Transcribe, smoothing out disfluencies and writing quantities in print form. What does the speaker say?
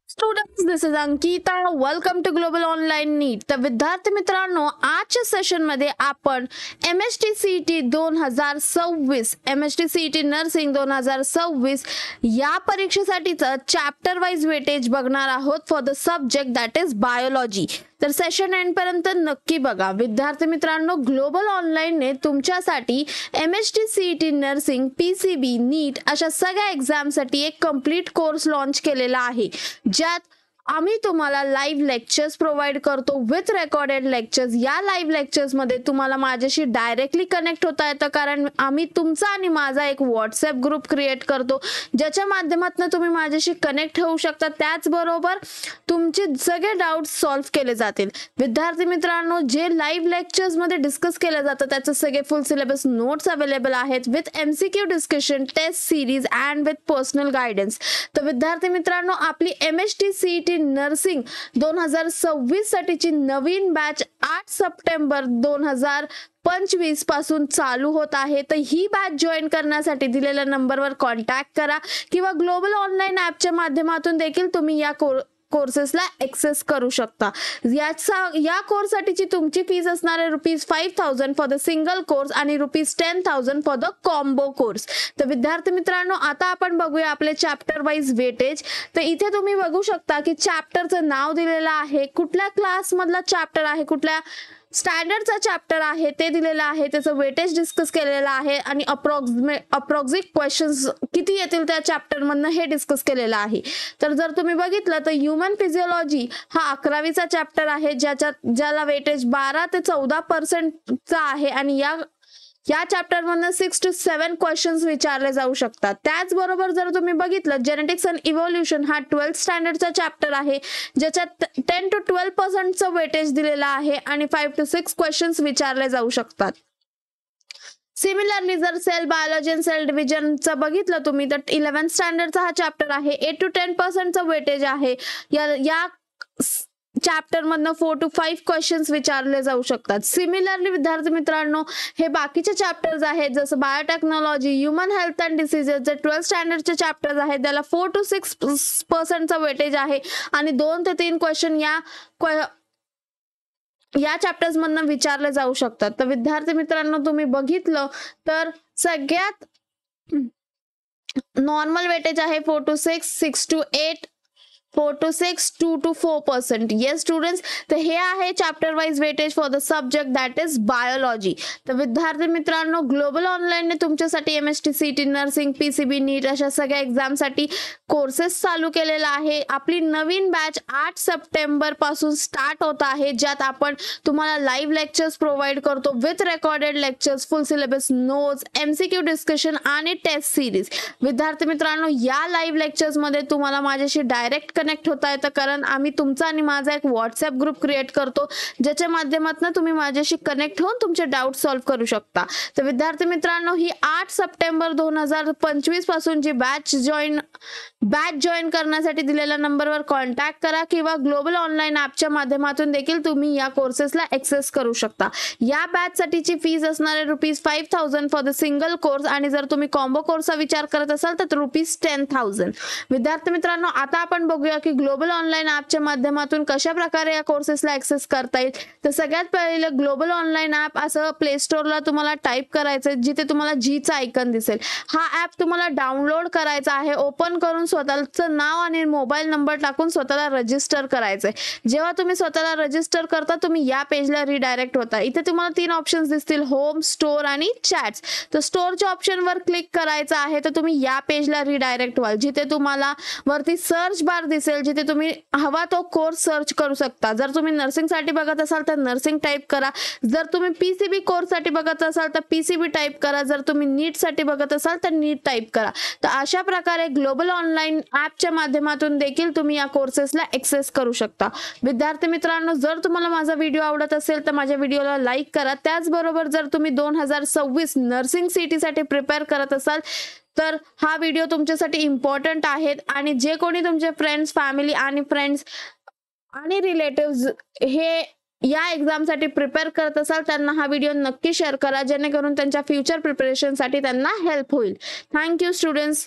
Students, this is Ankita. Welcome to global online NEET. तर विद्यार्थी मित्रांनो, आजच्या सेशन मध्ये आपण MSTCET 2026 MSTCET नर्सिंग 2026 या परीक्षेसाठीचं चॅप्टर वाइज वेटेज बघणार आहोत for the subject that is biology. तर सेशन एंड पर्यंत नक्की बघा. विद्यार्थी मित्रांनो, ग्लोबल ऑनलाईनने तुमच्यासाठी MSTCET नर्सिंग, PCB, नीट अशा सगळ्या एक्झामसाठी एक कंप्लीट कोर्स लॉन्च केलेला आहे, ज्यात आम्ही तुम्हाला लाईव्ह लेक्चर्स प्रोव्हाइड करतो विथ रेकॉर्डेड लेक्चर्स. या लाईव्ह लेक्चर्स मध्ये तुम्हाला माझ्याशी डायरेक्टली कनेक्ट होता येतं, कारण आम्ही तुमचा आणि माझा एक व्हॉट्सअप ग्रुप क्रिएट करतो, ज्याच्या माध्यमातून तुम्ही माझ्याशी कनेक्ट होऊ शकता. त्याचबरोबर तुमचे सगळे डाऊट्स सॉल्व्ह केले जातील. विद्यार्थी मित्रांनो, जे लाईव्ह लेक्चर्स मध्ये डिस्कस केलं जातं त्याचे सगळे फुल सिलेबस नोट्स अवेलेबल आहेत with MCQ discussion, test series and with personal guidance. तर विद्यार्थी मित्रांनो, आपली MSTCET नर्सिंग 2026 साठीची नवीन बॅच 8 सप्टेंबर 2025 पासून चालू होत आहे. तर ही बॅच जॉईन करण्यासाठी दिलेल्या नंबरवर कॉन्टॅक्ट करा किंवा ग्लोबल ऑनलाईन ॲपच्या माध्यमातून देखील तुम्ही या कोर्सेसला ऍक्सेस करू शकता. या कोर्ससाठीची तुमची फीस असणार आहे ₹5,000 फॉर द सिंगल कोर्स आणि ₹10,000 फॉर द कॉम्बो कोर्स. तर विद्यार्थी मित्रांनो, आता आपण बघूया आपले चॅप्टर वाइज वेटेज. तर इथे तुम्ही बघू शकता की चॅप्टरचं नाव दिलेलं आहे, कुठल्या क्लास मधला चॅप्टर आहे, कुठल्या स्टँडर्डचा चॅप्टर आहे ते दिलेलं आहे, त्याचं वेटेज डिस्कस केलेलं आहे आणि अप्रॉक्सिमेट क्वेश्चन्स किती येतील त्या चॅप्टर मधनं हे डिस्कस केलेलं आहे. तर जर तुम्ही बघितलं तर ह्यूमन फिजिओलॉजी हा 11वीचा चॅप्टर आहे, ज्याला वेटेज 12 ते 14% आहे आणि या चॅप्टर मधनं 6 to 7 क्वेश्चन्स विचारले जाऊ शकतात. त्याचबरोबर जर तुम्ही बघितलं, जेनेटिक्स अँड इव्होल्युशन हा 12th स्टँडर्डचा चॅप्टर आहे, ज्याच्यात 10 to 12% वेटेज दिलेला आहे आणि 5 to 6 क्वेश्चन्स विचारले जाऊ शकतात. सिमिलरली जर सेल बायोलॉजी अँड सेल डिव्हिजनचं बघितलं तुम्ही तर 11th स्टँडर्डचा हा चॅप्टर आहे, 8 to 10% वेटेज आहे. या चॅप्टर मधनं 4 to 5 क्वेश्चन्स विचारले जाऊ शकतात. सिमिलरली विद्यार्थी मित्रांनो, हे बाकीचे चॅप्टर्स आहेत जसं biotechnology, human health and diseases, जे 12th स्टँडर्डचे चॅप्टर्स आहेत त्याला 4 to 6% वेटेज आहे आणि 2 ते 3 क्वेश्चन या चॅप्टर्स मधनं विचारले जाऊ शकतात. तर विद्यार्थी मित्रांनो, तुम्ही बघितलं तर सगळ्यात नॉर्मल वेटेज आहे 4 to 6, 6 to 8, 4 to 6, 2 to 4%. Yes students, तर हे आहे chapter wise weightage for the subject that is biology. तर विद्यार्थी मित्रांनो, ग्लोबल ऑनलाईनने तुमच्यासाठी MSTCET नर्सिंग, PCB, नीट अशा सगळ्या एक्झामसाठी कोर्सेस चालू केलेला आहे. आपली नवीन बॅच 8 सप्टेंबर पासून स्टार्ट होत आहे, ज्यात आपण तुम्हाला लाईव्ह लेक्चर्स प्रोव्हाइड करतो with recorded lectures, full syllabus notes, MCQ discussion आणि टेस्ट सिरीज. विद्यार्थी मित्रांनो, या लाईव्ह लेक्चर्स मध्ये तुम्हाला माझ्याशी डायरेक्ट कनेक्ट होता येतं, कारण आम्ही तुमचा आणि माझा एक व्हॉट्सअप ग्रुप क्रिएट करतो, ज्याच्या माध्यमातून तुम्ही माझ्याशी कनेक्ट होऊन तुमचे डाऊट सॉल्व्ह करू शकता. तर विद्यार्थी मित्रांनो, ही 8 सप्टेंबर 2025 पासून जी बॅच जॉईन करण्यासाठी दिलेल्या नंबरवर कॉन्टॅक्ट करा किंवा ग्लोबल ऑनलाईन ॲपच्या माध्यमातून देखील तुम्ही या कोर्सेसला ऍक्सेस करू शकता. या बॅच साठीची फीस असणार आहे ₹5,000 फॉर द सिंगल कोर्स आणि जर तुम्ही कॉम्बो कोर्सचा विचार करत असाल तर ₹10,000. विद्यार्थी मित्रांनो, आता आपण बघूया की ग्लोबल ऑनलाईन ॲपच्या माध्यमातून कशा प्रकारे या कोर्सेसला ऍक्सेस करता येईल. तर सगळ्यात पहिले ग्लोबल ऑनलाईन ॲप असं प्ले स्टोअरला तुम्हाला टाईप करायचं, जिथे तुम्हाला Gचा आयकॉन दिसेल. हा ॲप तुम्हाला डाउनलोड करायचा आहे. ओपन करून स्वतःचं नाव आणि मोबाईल नंबर टाकून स्वतःला रजिस्टर करायचंय. जेव्हा तुम्ही स्वतःला रजिस्टर करता, तुम्ही या पेजला रिडायरेक्ट होता. इथे तुम्हाला 3 ऑप्शन्स दिसतील, होम, स्टोअर आणि चॅट्स. तर स्टोअरच्या ऑप्शनवर क्लिक करायचं आहे, तर तुम्ही या पेजला रिडायरेक्ट व्हाल, जिथे तुम्हाला वरती सर्च बार दिसेल, जिथे तुम्ही हवा तो कोर्स सर्च करू शकता. जर तुम्ही नर्सिंग साठी बघत असाल तर नर्सिंग टाईप करा, जर तुम्ही PCB कोर्स साठी बघत असाल तर PCB टाईप करा, जर तुम्ही नीट साठी बघत असाल तर नीट टाईप करा. तर अशा प्रकारे ग्लोबल ऑनलाईन ॲपच्या माध्यमातून देखील तुम्ही या कोर्सेसला ऍक्सेस करू शकता. विद्यार्थी मित्रांनो, जर तुम्हाला माझा व्हिडिओ आवडत असेल तर माझ्या व्हिडिओला लाईक करा. त्याचबरोबर जर तुम्ही 2026 नर्सिंग CET साठी प्रिपेअर करत असाल तर हा व्हिडिओ तुमच्यासाठी इम्पॉर्टंट आहे आणि जे कोणी तुमचे फ्रेंड्स, फॅमिली आणि फ्रेंड्स आणि रिलेटिव्स हे या एक्झामसाठी प्रिपेअर करत असाल त्यांना हा व्हिडिओ नक्की शेअर करा, जेणेकरून त्यांच्या फ्युचर प्रिपरेशनसाठी त्यांना हेल्प होईल. Thank you students.